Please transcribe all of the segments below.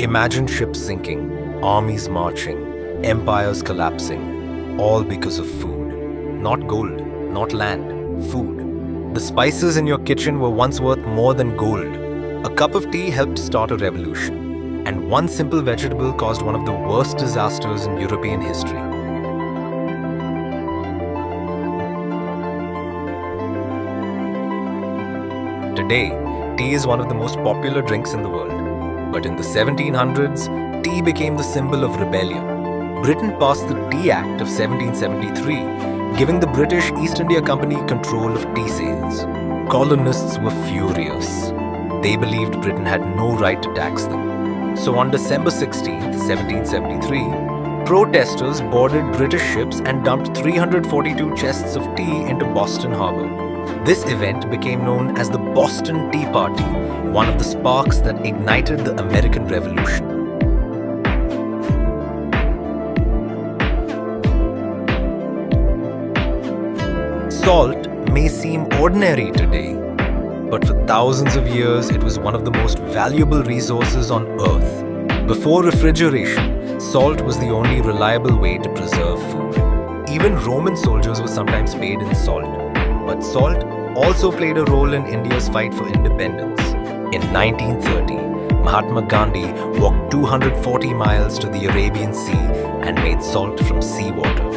Imagine ships sinking, armies marching, empires collapsing, all because of food. Not gold, not land, food. The spices in your kitchen were once worth more than gold. A cup of tea helped start a revolution, and one simple vegetable caused one of the worst disasters in European history. Today, tea is one of the most popular drinks in the world. But in the 1700s, tea became the symbol of rebellion. Britain passed the Tea Act of 1773, giving the British East India Company control of tea sales. Colonists were furious. They believed Britain had no right to tax them. So on December 16, 1773, protesters boarded British ships and dumped 342 chests of tea into Boston Harbor. This event became known as the Boston Tea Party, one of the sparks that ignited the American Revolution. Salt may seem ordinary today, but for thousands of years it was one of the most valuable resources on Earth. Before refrigeration, salt was the only reliable way to preserve food. Even Roman soldiers were sometimes paid in salt. But salt also played a role in India's fight for independence. In 1930, Mahatma Gandhi walked 240 miles to the Arabian Sea and made salt from seawater.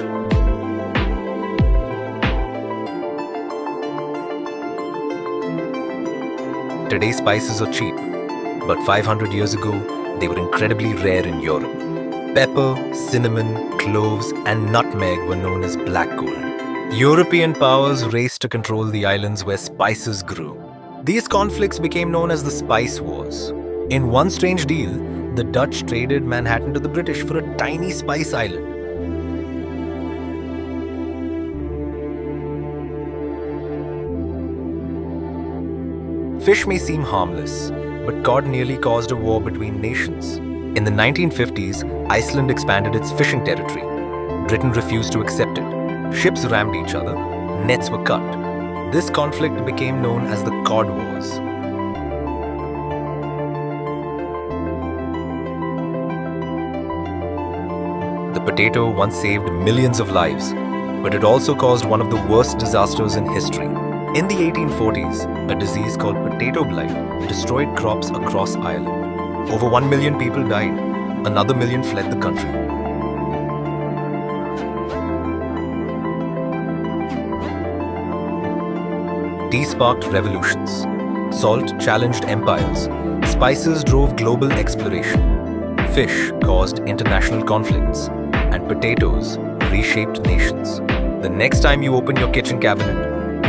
Today spices are cheap, but 500 years ago, they were incredibly rare in Europe. Pepper, cinnamon, cloves, and nutmeg were known as black gold. European powers raced to control the islands where spices grew. These conflicts became known as the Spice Wars. In one strange deal, the Dutch traded Manhattan to the British for a tiny spice island. Fish may seem harmless, but cod nearly caused a war between nations. In the 1950s, Iceland expanded its fishing territory. Britain refused to accept it. Ships rammed each other, nets were cut. This conflict became known as the Cod Wars. The potato once saved millions of lives, but it also caused one of the worst disasters in history. In the 1840s, a disease called potato blight destroyed crops across Ireland. Over 1 million people died. Another million fled the country. Tea sparked revolutions. Salt challenged empires. Spices drove global exploration. Fish caused international conflicts. And potatoes reshaped nations. The next time you open your kitchen cabinet,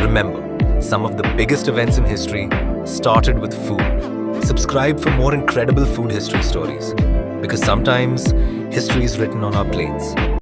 remember, some of the biggest events in history started with food. Subscribe for more incredible food history stories, because sometimes history is written on our plates.